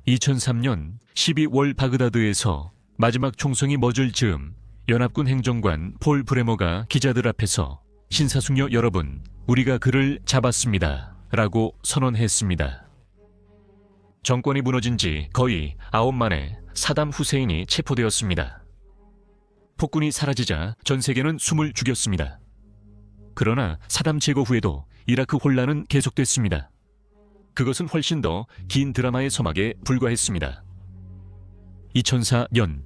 2003년 12월 바그다드에서 마지막 총성이 멎을 즈음 연합군 행정관 폴 브레머가 기자들 앞에서 신사숙녀 여러분, 우리가 그를 잡았습니다 라고 선언했습니다. 정권이 무너진 지 거의 9 만에 사담 후세인이 체포되었습니다. 폭군이 사라지자 전 세계는 숨을 죽였습니다. 그러나 사담 제거 후에도 이라크 혼란은 계속됐습니다. 그것은 훨씬 더 긴 드라마의 서막에 불과했습니다. 2004년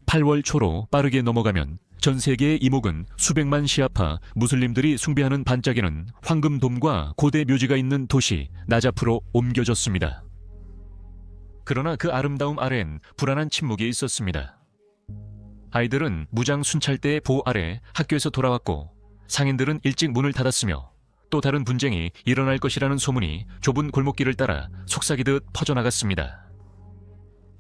8월 초로 빠르게 넘어가면 전 세계의 이목은 수백만 시아파 무슬림들이 숭배하는 반짝이는 황금돔과 고대 묘지가 있는 도시 나자프로 옮겨졌습니다. 그러나 그 아름다움 아래엔 불안한 침묵이 있었습니다. 아이들은 무장 순찰대의 보호 아래 학교에서 돌아왔고 상인들은 일찍 문을 닫았으며 또 다른 분쟁이 일어날 것이라는 소문이 좁은 골목길을 따라 속삭이듯 퍼져나갔습니다.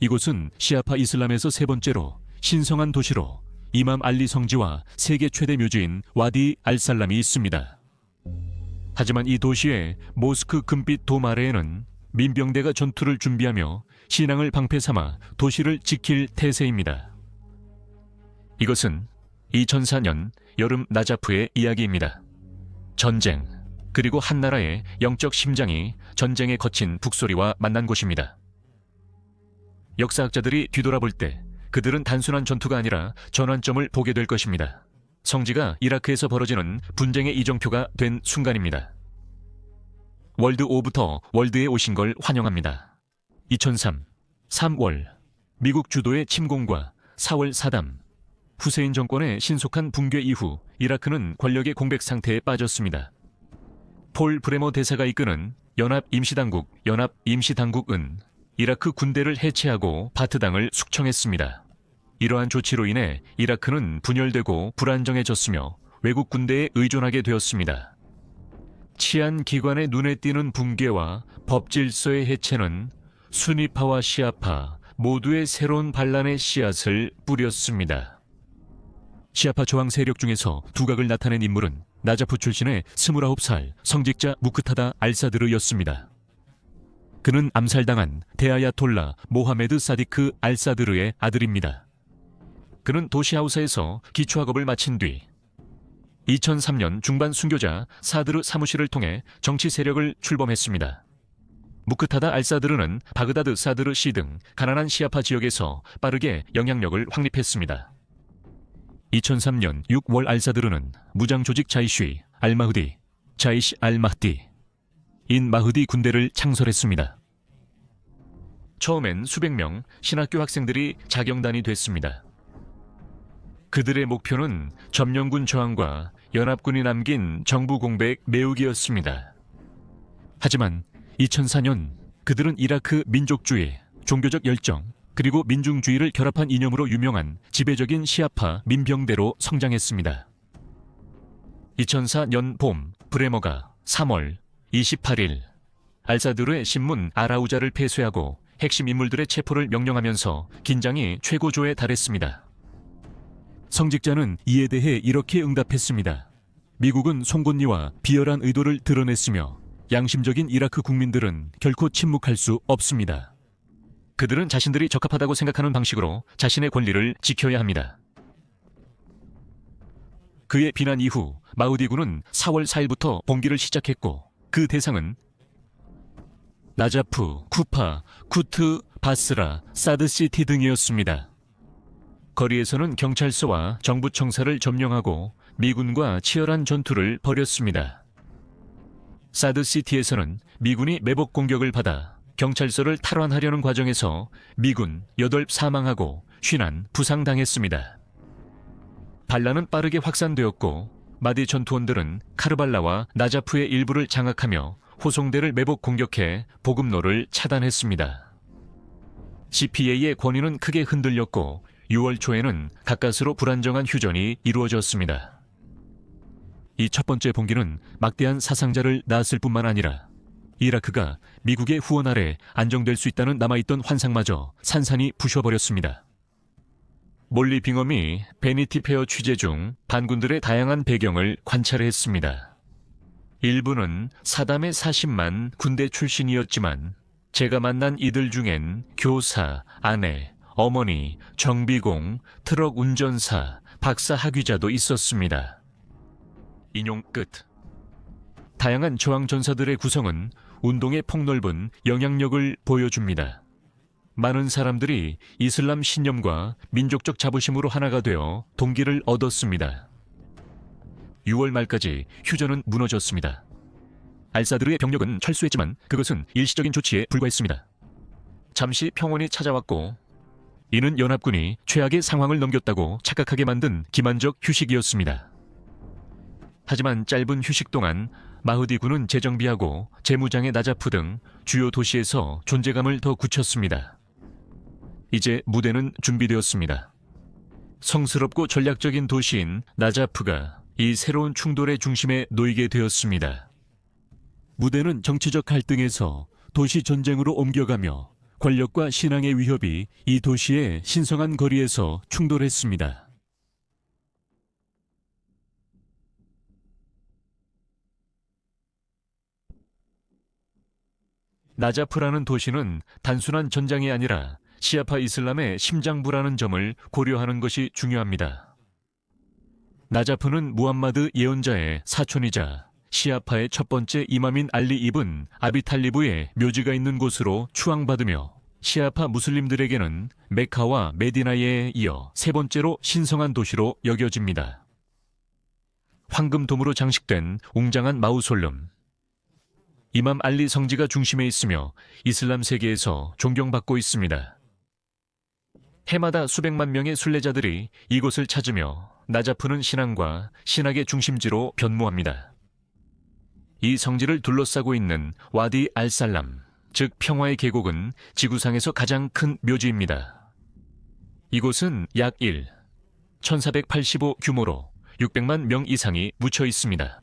이곳은 시아파 이슬람에서 세 번째로 신성한 도시로 이맘 알리 성지와 세계 최대 묘지인 와디 알살람이 있습니다. 하지만 이 도시의 모스크 금빛 돔 아래에는 민병대가 전투를 준비하며 신앙을 방패 삼아 도시를 지킬 태세입니다. 이것은 2004년 여름 나자프의 이야기입니다. 전쟁, 그리고 한 나라의 영적 심장이 전쟁에 거친 북소리와 만난 곳입니다. 역사학자들이 뒤돌아볼 때 그들은 단순한 전투가 아니라 전환점을 보게 될 것입니다. 성지가 이라크에서 벌어지는 분쟁의 이정표가 된 순간입니다. 월드 오부터 월드에 오신 걸 환영합니다. 2003, 3월 미국 주도의 침공과 4월 사담, 후세인 정권의 신속한 붕괴 이후 이라크는 권력의 공백 상태에 빠졌습니다. 폴 브레머 대사가 이끄는 연합임시당국은 이라크 군대를 해체하고 바트당을 숙청했습니다. 이러한 조치로 인해 이라크는 분열되고 불안정해졌으며 외국 군대에 의존하게 되었습니다. 치안기관의 눈에 띄는 붕괴와 법질서의 해체는 수니파와 시아파 모두의 새로운 반란의 씨앗을 뿌렸습니다. 시아파 저항 세력 중에서 두각을 나타낸 인물은 나자프 출신의 29살 성직자 무크타다 알사드르였습니다. 그는 암살당한 대아야톨라 모하메드 사디크 알사드르의 아들입니다. 그는 도시하우사에서 기초학업을 마친 뒤 2003년 중반 순교자 사드르 사무실을 통해 정치 세력을 출범했습니다. 무크타다 알사드르는 바그다드 사드르 시 등 가난한 시아파 지역에서 빠르게 영향력을 확립했습니다. 2003년 6월 알사드르는 무장조직 자이쉬 알마흐디, 자이시 알마흐디, 인 마흐디 군대를 창설했습니다. 처음엔 수백 명 신학교 학생들이 자경단이 됐습니다. 그들의 목표는 점령군 저항과 연합군이 남긴 정부 공백 메우기였습니다. 하지만 2004년 그들은 이라크 민족주의, 종교적 열정, 그리고 민중주의를 결합한 이념으로 유명한 지배적인 시아파 민병대로 성장했습니다. 2004년 봄 브레머가 3월 28일 알사드르의 신문 아라우자를 폐쇄하고 핵심 인물들의 체포를 명령하면서 긴장이 최고조에 달했습니다. 성직자는 이에 대해 이렇게 응답했습니다. 미국은 송곳니와 비열한 의도를 드러냈으며 양심적인 이라크 국민들은 결코 침묵할 수 없습니다. 그들은 자신들이 적합하다고 생각하는 방식으로 자신의 권리를 지켜야 합니다. 그의 비난 이후 마흐디군은 4월 4일부터 봉기를 시작했고 그 대상은 나자프, 쿠파, 쿠트, 바스라, 사드시티 등이었습니다. 거리에서는 경찰서와 정부 청사를 점령하고 미군과 치열한 전투를 벌였습니다. 사드시티에서는 미군이 매복 공격을 받아 경찰서를 탈환하려는 과정에서 미군 8 사망하고 50 부상당했습니다. 반란은 빠르게 확산되었고 마디 전투원들은 카르발라와 나자프의 일부를 장악하며 호송대를 매복 공격해 보급로를 차단했습니다. CPA의 권위는 크게 흔들렸고 6월 초에는 가까스로 불안정한 휴전이 이루어졌습니다. 이 첫 번째 봉기는 막대한 사상자를 낳았을 뿐만 아니라 이라크가 미국의 후원 아래 안정될 수 있다는 남아있던 환상마저 산산이 부셔버렸습니다. 몰리 빙엄이 베니티 페어 취재 중 반군들의 다양한 배경을 관찰했습니다. 일부는 사담의 사신만 군대 출신이었지만 제가 만난 이들 중엔 교사, 아내, 어머니, 정비공, 트럭 운전사, 박사 학위자도 있었습니다. 인용 끝. 다양한 저항 전사들의 구성은 운동의 폭넓은 영향력을 보여줍니다. 많은 사람들이 이슬람 신념과 민족적 자부심으로 하나가 되어 동기를 얻었습니다. 6월 말까지 휴전은 무너졌습니다. 알사드르의 병력은 철수했지만 그것은 일시적인 조치에 불과했습니다. 잠시 평온이 찾아왔고 이는 연합군이 최악의 상황을 넘겼다고 착각하게 만든 기만적 휴식이었습니다. 하지만 짧은 휴식 동안 마흐디군은 재정비하고 재무장의 나자프 등 주요 도시에서 존재감을 더 굳혔습니다. 이제 무대는 준비되었습니다. 성스럽고 전략적인 도시인 나자프가 이 새로운 충돌의 중심에 놓이게 되었습니다. 무대는 정치적 갈등에서 도시 전쟁으로 옮겨가며 권력과 신앙의 위협이 이 도시의 신성한 거리에서 충돌했습니다. 나자프라는 도시는 단순한 전장이 아니라 시아파 이슬람의 심장부라는 점을 고려하는 것이 중요합니다. 나자프는 무함마드 예언자의 사촌이자 시아파의 첫 번째 이맘인 알리 이븐 아비탈리브의 묘지가 있는 곳으로 추앙받으며 시아파 무슬림들에게는 메카와 메디나에 이어 세 번째로 신성한 도시로 여겨집니다. 황금돔으로 장식된 웅장한 마우솔렘. 이맘 알리 성지가 중심에 있으며 이슬람 세계에서 존경받고 있습니다. 해마다 수백만 명의 순례자들이 이곳을 찾으며 나자프는 신앙과 신학의 중심지로 변모합니다. 이 성지를 둘러싸고 있는 와디 알살람, 즉 평화의 계곡은 지구상에서 가장 큰 묘지입니다. 이곳은 약 1485 규모로 600만 명 이상이 묻혀 있습니다.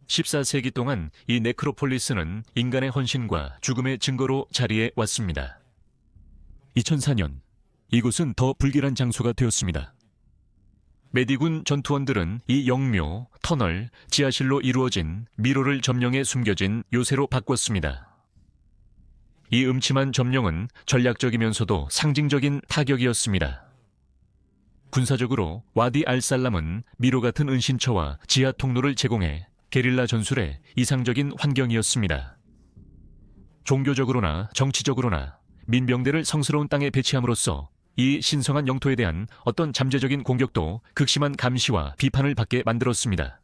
14세기 동안 이 네크로폴리스는 인간의 헌신과 죽음의 증거로 자리해 왔습니다. 2004년 이곳은 더 불길한 장소가 되었습니다. 메디군 전투원들은 이 영묘, 터널, 지하실로 이루어진 미로를 점령해 숨겨진 요새로 바꿨습니다. 이 음침한 점령은 전략적이면서도 상징적인 타격이었습니다. 군사적으로 와디 알살람은 미로 같은 은신처와 지하 통로를 제공해 게릴라 전술의 이상적인 환경이었습니다. 종교적으로나 정치적으로나 민병대를 성스러운 땅에 배치함으로써 이 신성한 영토에 대한 어떤 잠재적인 공격도 극심한 감시와 비판을 받게 만들었습니다.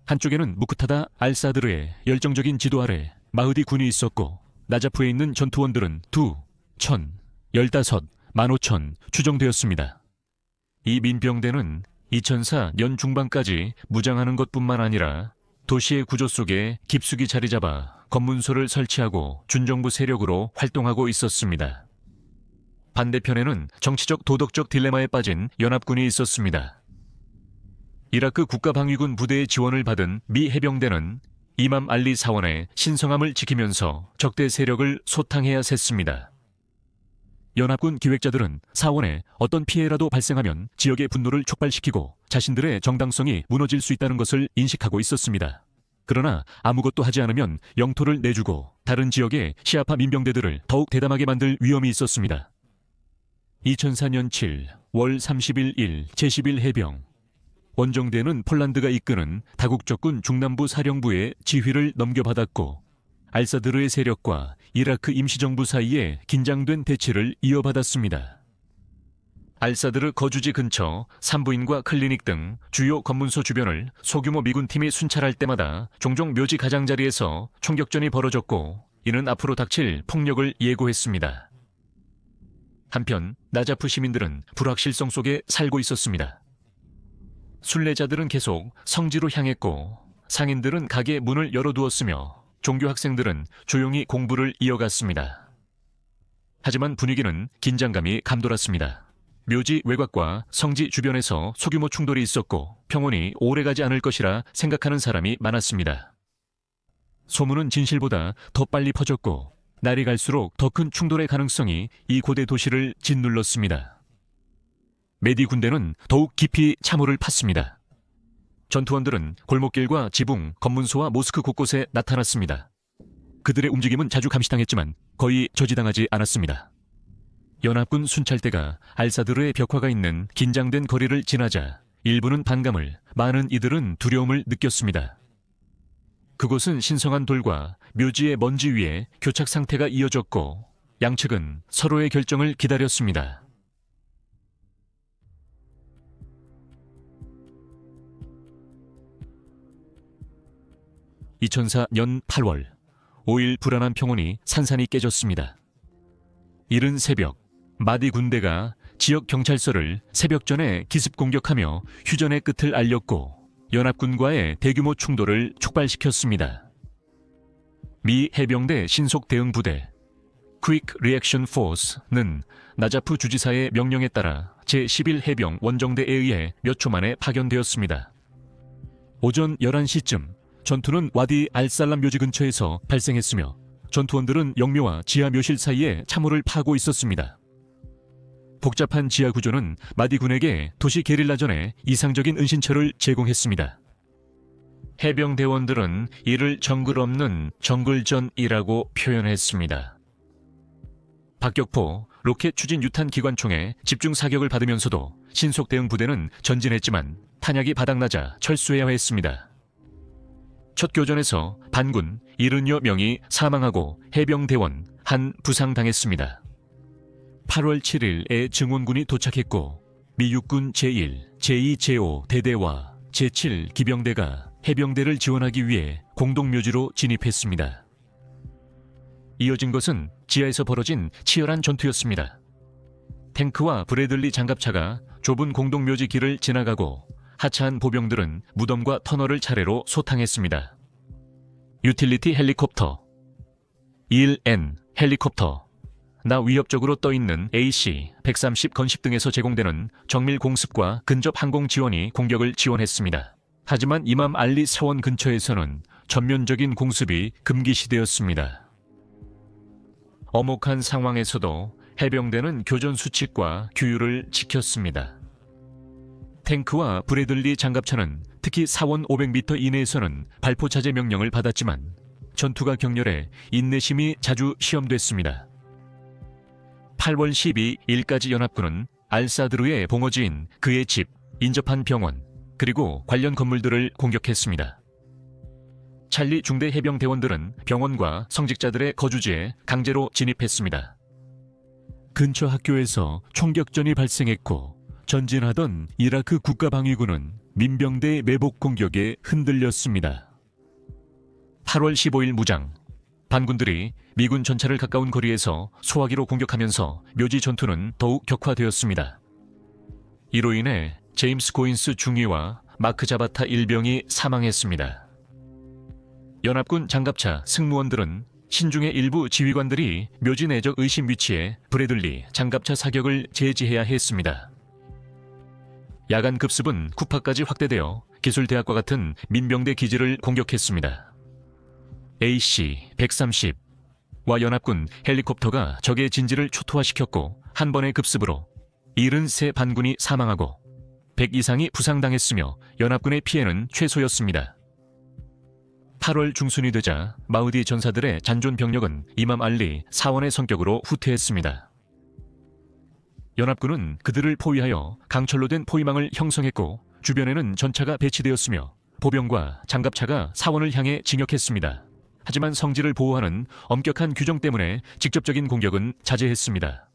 한쪽에는 무크타다 알사드르의 열정적인 지도 아래 마흐디 군이 있었고 나자프에 있는 전투원들은 2, 1000, 15, 15,000 추정되었습니다. 이 민병대는 2004 년 중반까지 무장하는 것뿐만 아니라 도시의 구조 속에 깊숙이 자리 잡아 검문소를 설치하고 준정부 세력으로 활동하고 있었습니다. 반대편에는 정치적 도덕적 딜레마에 빠진 연합군이 있었습니다. 이라크 국가방위군 부대의 지원을 받은 미 해병대는 이맘 알리 사원의 신성함을 지키면서 적대 세력을 소탕해야 했습니다. 연합군 기획자들은 사원에 어떤 피해라도 발생하면 지역의 분노를 촉발시키고 자신들의 정당성이 무너질 수 있다는 것을 인식하고 있었습니다. 그러나 아무것도 하지 않으면 영토를 내주고 다른 지역의 시아파 민병대들을 더욱 대담하게 만들 위험이 있었습니다. 2004년 7월 30일 제11 해병 원정대는 폴란드가 이끄는 다국적군 중남부 사령부의 지휘를 넘겨받았고 알사드르의 세력과 이라크 임시정부 사이에 긴장된 대치를 이어받았습니다. 알사드르 거주지 근처 산부인과 클리닉 등 주요 검문소 주변을 소규모 미군팀이 순찰할 때마다 종종 묘지 가장자리에서 총격전이 벌어졌고 이는 앞으로 닥칠 폭력을 예고했습니다. 한편 나자프 시민들은 불확실성 속에 살고 있었습니다. 순례자들은 계속 성지로 향했고 상인들은 가게 문을 열어두었으며 종교 학생들은 조용히 공부를 이어갔습니다. 하지만 분위기는 긴장감이 감돌았습니다. 묘지 외곽과 성지 주변에서 소규모 충돌이 있었고 평온이 오래가지 않을 것이라 생각하는 사람이 많았습니다. 소문은 진실보다 더 빨리 퍼졌고 날이 갈수록 더 큰 충돌의 가능성이 이 고대 도시를 짓눌렀습니다. 메디 군대는 더욱 깊이 참호를 팠습니다. 전투원들은 골목길과 지붕, 검문소와 모스크 곳곳에 나타났습니다. 그들의 움직임은 자주 감시당했지만 거의 저지당하지 않았습니다. 연합군 순찰대가 알사드르의 벽화가 있는 긴장된 거리를 지나자 일부는 반감을, 많은 이들은 두려움을 느꼈습니다. 그곳은 신성한 돌과 묘지의 먼지 위에 교착 상태가 이어졌고 양측은 서로의 결정을 기다렸습니다. (2004년 8월) 5일 불안한 평온이 산산이 깨졌습니다. 이른 새벽, 마디 군대가 지역 경찰서를 새벽 전에 기습 공격하며 휴전의 끝을 알렸고 연합군과의 대규모 충돌을 촉발시켰습니다. 미 해병대 신속 대응 부대 Quick Reaction Force는 나자프 주지사의 명령에 따라 제11 해병 원정대에 의해 몇 초 만에 파견되었습니다. 오전 11시쯤 전투는 와디 알살람 묘지 근처에서 발생했으며 전투원들은 영묘와 지하 묘실 사이에 참호를 파고 있었습니다. 복잡한 지하 구조는 마디 군에게 도시 게릴라전에 이상적인 은신처를 제공했습니다. 해병대원들은 이를 정글 없는 정글전이라고 표현했습니다. 박격포, 로켓 추진 유탄 기관총에 집중 사격을 받으면서도 신속 대응 부대는 전진했지만 탄약이 바닥나자 철수해야 했습니다. 첫 교전에서 반군 70여 명이 사망하고 해병대원 한 부상당했습니다. 8월 7일에 증원군이 도착했고 미 육군 제1, 제2, 제5 대대와 제7 기병대가 해병대를 지원하기 위해 공동묘지로 진입했습니다. 이어진 것은 지하에서 벌어진 치열한 전투였습니다. 탱크와 브래들리 장갑차가 좁은 공동묘지 길을 지나가고 하차한 보병들은 무덤과 터널을 차례로 소탕했습니다. 유틸리티 헬리콥터, 1N 헬리콥터, 나 위협적으로 떠있는 AC-130 건식 등에서 제공되는 정밀 공습과 근접 항공 지원이 공격을 지원했습니다. 하지만 이맘 알리 사원 근처에서는 전면적인 공습이 금기시되었습니다. 엄혹한 상황에서도 해병대는 교전 수칙과 규율을 지켰습니다. 탱크와 브래들리 장갑차는 특히 사원 500m 이내에서는 발포 차제 명령을 받았지만 전투가 격렬해 인내심이 자주 시험됐습니다. 8월 12일까지 연합군은 알사드르의 봉어지인 그의 집, 인접한 병원, 그리고 관련 건물들을 공격했습니다. 찰리 중대 해병 대원들은 병원과 성직자들의 거주지에 강제로 진입했습니다. 근처 학교에서 총격전이 발생했고 전진하던 이라크 국가방위군은 민병대의 매복 공격에 흔들렸습니다. 8월 15일 무장, 반군들이 미군 전차를 가까운 거리에서 소화기로 공격하면서 묘지 전투는 더욱 격화되었습니다. 이로 인해 제임스 고인스 중위와 마크 자바타 일병이 사망했습니다. 연합군 장갑차 승무원들은 신중의 일부 지휘관들이 묘지 내적 의심 위치에 브래들리 장갑차 사격을 제지해야 했습니다. 야간 급습은 쿠파까지 확대되어 기술대학과 같은 민병대 기지를 공격했습니다. AC-130와 연합군 헬리콥터가 적의 진지를 초토화시켰고 한 번의 급습으로 73 반군이 사망하고 100 이상이 부상당했으며 연합군의 피해는 최소였습니다. 8월 중순이 되자 마우디 전사들의 잔존 병력은 이맘 알리 사원의 성격으로 후퇴했습니다. 연합군은 그들을 포위하여 강철로 된 포위망을 형성했고 주변에는 전차가 배치되었으며 보병과 장갑차가 사원을 향해 진격했습니다. 하지만 성지를 보호하는 엄격한 규정 때문에 직접적인 공격은 자제했습니다.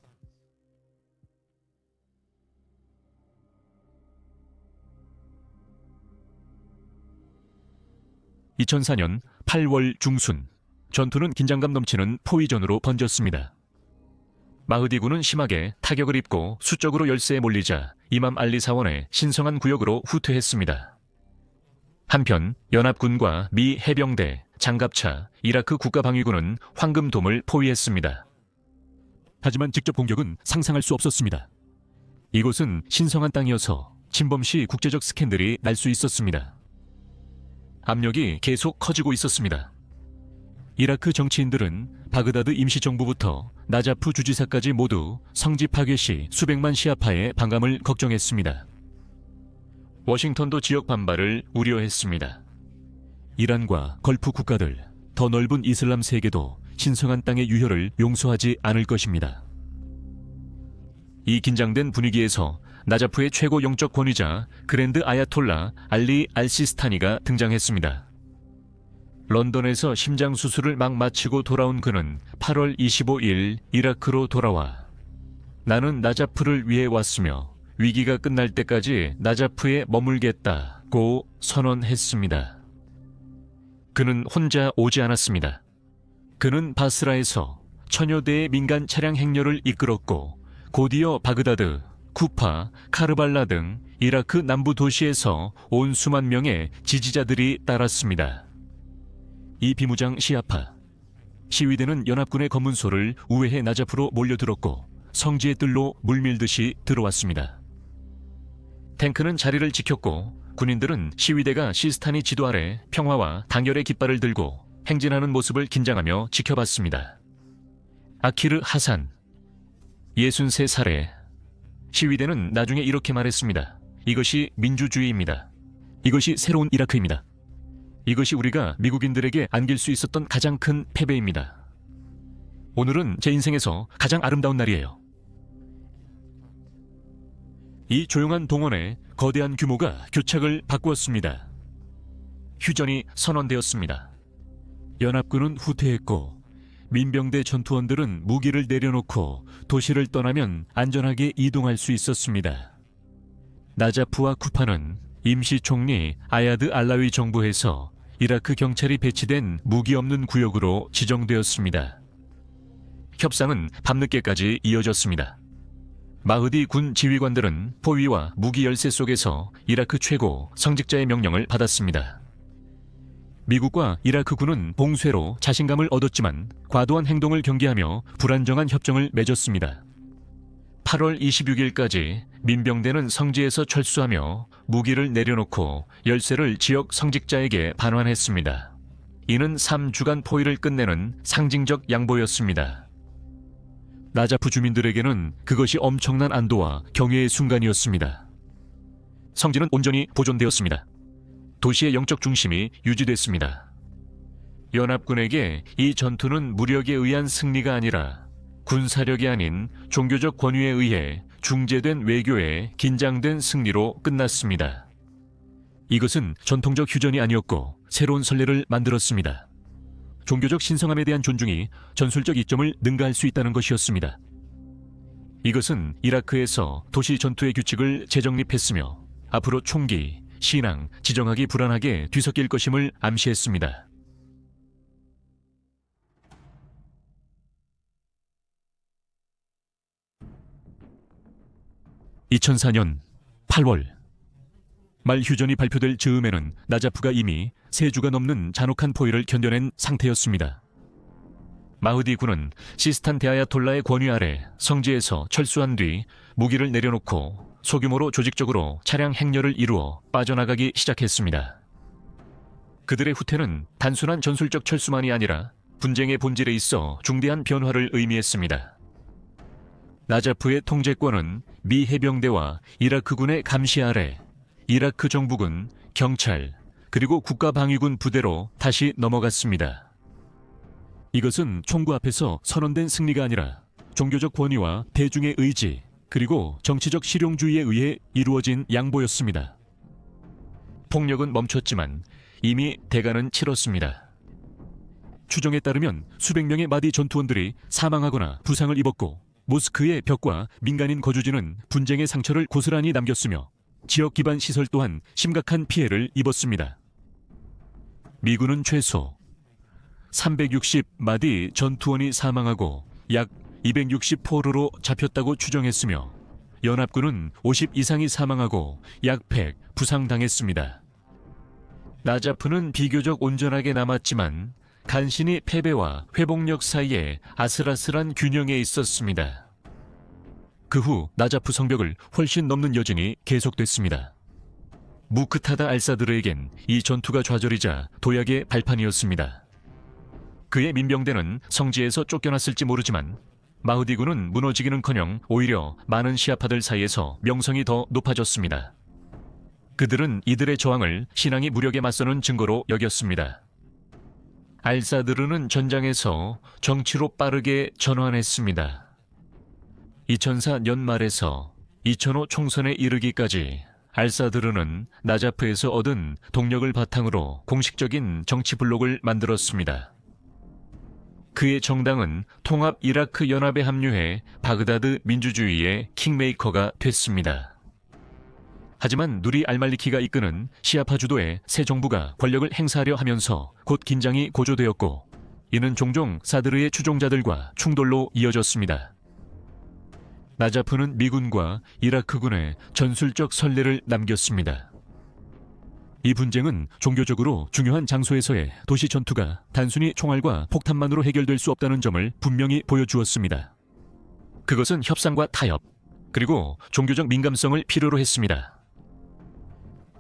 (2004년 8월) 중순, 전투는 긴장감 넘치는 포위전으로 번졌습니다. 마흐디군은 심하게 타격을 입고 수적으로 열세에 몰리자 이맘 알리 사원의 신성한 구역으로 후퇴했습니다. 한편 연합군과 미 해병대, 장갑차, 이라크 국가방위군은 황금돔을 포위했습니다. 하지만 직접 공격은 상상할 수 없었습니다. 이곳은 신성한 땅이어서 침범 시 국제적 스캔들이 날 수 있었습니다. 압력이 계속 커지고 있었습니다. 이라크 정치인들은 바그다드 임시정부부터 나자프 주지사까지 모두 성지 파괴 시 수백만 시아파의 반감을 걱정했습니다. 워싱턴도 지역 반발을 우려했습니다. 이란과 걸프 국가들, 더 넓은 이슬람 세계도 신성한 땅의 유혈을 용서하지 않을 것입니다. 이 긴장된 분위기에서 나자프의 최고 영적 권위자 그랜드 아야톨라 알리 알시스타니가 등장했습니다. 런던에서 심장 수술을 막 마치고 돌아온 그는 8월 25일 이라크로 돌아와 나는 나자프를 위해 왔으며 위기가 끝날 때까지 나자프에 머물겠다고 선언했습니다. 그는 혼자 오지 않았습니다. 그는 바스라에서 천여 대의 민간 차량 행렬을 이끌었고 곧이어 바그다드, 쿠파, 카르발라 등 이라크 남부 도시에서 온 수만 명의 지지자들이 따랐습니다. 이 비무장 시아파 시위대는 연합군의 검문소를 우회해 나자프로 몰려들었고 성지의 뜰로 물밀듯이 들어왔습니다. 탱크는 자리를 지켰고 군인들은 시위대가 시스타니 지도 아래 평화와 단결의 깃발을 들고 행진하는 모습을 긴장하며 지켜봤습니다. 아키르 하산 63살에 시위대는 나중에 이렇게 말했습니다. 이것이 민주주의입니다. 이것이 새로운 이라크입니다. 이것이 우리가 미국인들에게 안길 수 있었던 가장 큰 패배입니다. 오늘은 제 인생에서 가장 아름다운 날이에요. 이 조용한 동원에 거대한 규모가 교착을 바꾸었습니다. 휴전이 선언되었습니다. 연합군은 후퇴했고 민병대 전투원들은 무기를 내려놓고 도시를 떠나면 안전하게 이동할 수 있었습니다. 나자프와 쿠파는 임시 총리 아야드 알라위 정부에서 이라크 경찰이 배치된 무기 없는 구역으로 지정되었습니다. 협상은 밤늦게까지 이어졌습니다. 마흐디 군 지휘관들은 포위와 무기 열세 속에서 이라크 최고 성직자의 명령을 받았습니다. 미국과 이라크군은 봉쇄로 자신감을 얻었지만 과도한 행동을 경계하며 불안정한 협정을 맺었습니다. 8월 26일까지 민병대는 성지에서 철수하며 무기를 내려놓고 열쇠를 지역 성직자에게 반환했습니다. 이는 3주간 포위를 끝내는 상징적 양보였습니다. 나자프 주민들에게는 그것이 엄청난 안도와 경외의 순간이었습니다. 성지는 온전히 보존되었습니다. 도시의 영적 중심이 유지됐습니다. 연합군에게 이 전투는 무력에 의한 승리가 아니라 군사력이 아닌 종교적 권위에 의해 중재된 외교의 긴장된 승리로 끝났습니다. 이것은 전통적 휴전이 아니었고 새로운 선례를 만들었습니다. 종교적 신성함에 대한 존중이 전술적 이점을 능가할 수 있다는 것이었습니다. 이것은 이라크에서 도시 전투의 규칙을 재정립했으며 앞으로 총기, 신앙, 지정학이 불안하게 뒤섞일 것임을 암시했습니다. (2004년 8월) 말 휴전이 발표될 즈음에는 나자프가 이미 3주가 넘는 잔혹한 포위를 견뎌낸 상태였습니다. 마흐디 군은 시스탄 대아야톨라의 권위 아래 성지에서 철수한 뒤 무기를 내려놓고 소규모로 조직적으로 차량 행렬을 이루어 빠져나가기 시작했습니다. 그들의 후퇴는 단순한 전술적 철수만이 아니라 분쟁의 본질에 있어 중대한 변화를 의미했습니다. 나자프의 통제권은 미 해병대와 이라크군의 감시 아래 이라크 정부군, 경찰, 그리고 국가방위군 부대로 다시 넘어갔습니다. 이것은 총구 앞에서 선언된 승리가 아니라 종교적 권위와 대중의 의지, 그리고 정치적 실용주의에 의해 이루어진 양보였습니다. 폭력은 멈췄지만 이미 대가는 치렀습니다. 추정에 따르면 수백 명의 마디 전투원들이 사망하거나 부상을 입었고 모스크의 벽과 민간인 거주지는 분쟁의 상처를 고스란히 남겼으며 지역 기반 시설 또한 심각한 피해를 입었습니다. 미군은 최소 360마디 전투원이 사망하고 약 260포로로 잡혔다고 추정했으며 연합군은 50 이상이 사망하고 약 100 부상당했습니다. 나자프는 비교적 온전하게 남았지만 간신히 패배와 회복력 사이에 아슬아슬한 균형에 있었습니다. 그 후 나자프 성벽을 훨씬 넘는 여진이 계속됐습니다. 무크타다 알사드르에겐 이 전투가 좌절이자 도약의 발판이었습니다. 그의 민병대는 성지에서 쫓겨났을지 모르지만 마흐디군은 무너지기는커녕 오히려 많은 시아파들 사이에서 명성이 더 높아졌습니다. 그들은 이들의 저항을 신앙이 무력에 맞서는 증거로 여겼습니다. 알사드르는 전장에서 정치로 빠르게 전환했습니다. 2004년 말에서 2005 총선에 이르기까지 알사드르는 나자프에서 얻은 동력을 바탕으로 공식적인 정치 블록을 만들었습니다. 그의 정당은 통합 이라크 연합에 합류해 바그다드 민주주의의 킹메이커가 됐습니다. 하지만 누리 알말리키가 이끄는 시아파 주도의 새 정부가 권력을 행사하려 하면서 곧 긴장이 고조되었고, 이는 종종 사드르의 추종자들과 충돌로 이어졌습니다. 나자프는 미군과 이라크군에 전술적 선례를 남겼습니다. 이 분쟁은 종교적으로 중요한 장소에서의 도시 전투가 단순히 총알과 폭탄만으로 해결될 수 없다는 점을 분명히 보여주었습니다. 그것은 협상과 타협, 그리고 종교적 민감성을 필요로 했습니다.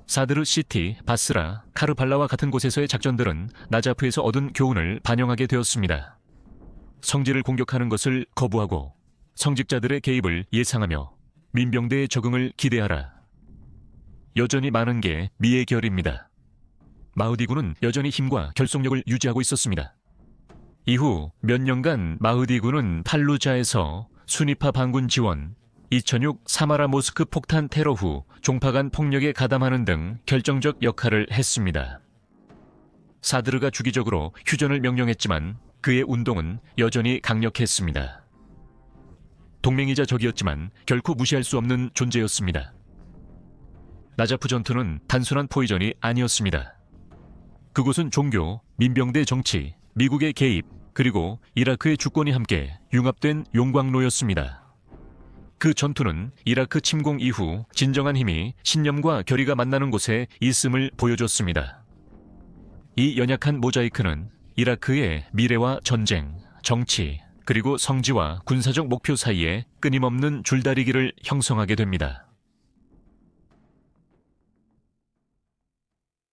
사드르 시티, 바스라, 카르발라와 같은 곳에서의 작전들은 나자프에서 얻은 교훈을 반영하게 되었습니다. 성지를 공격하는 것을 거부하고 성직자들의 개입을 예상하며 민병대의 적응을 기대하라. 여전히 많은 게 미의 결입니다. 마흐디군은 여전히 힘과 결속력을 유지하고 있었습니다. 이후 몇 년간 마흐디군은 팔루자에서 수니파 반군 지원, 2006 사마라 모스크 폭탄 테러 후 종파 간 폭력에 가담하는 등 결정적 역할을 했습니다. 사드르가 주기적으로 휴전을 명령했지만 그의 운동은 여전히 강력했습니다. 동맹이자 적이었지만 결코 무시할 수 없는 존재였습니다. 나자프 전투는 단순한 포위전이 아니었습니다. 그곳은 종교, 민병대 정치, 미국의 개입, 그리고 이라크의 주권이 함께 융합된 용광로였습니다. 그 전투는 이라크 침공 이후 진정한 힘이 신념과 결의가 만나는 곳에 있음을 보여줬습니다. 이 연약한 모자이크는 이라크의 미래와 전쟁, 정치, 그리고 성지와 군사적 목표 사이에 끊임없는 줄다리기를 형성하게 됩니다.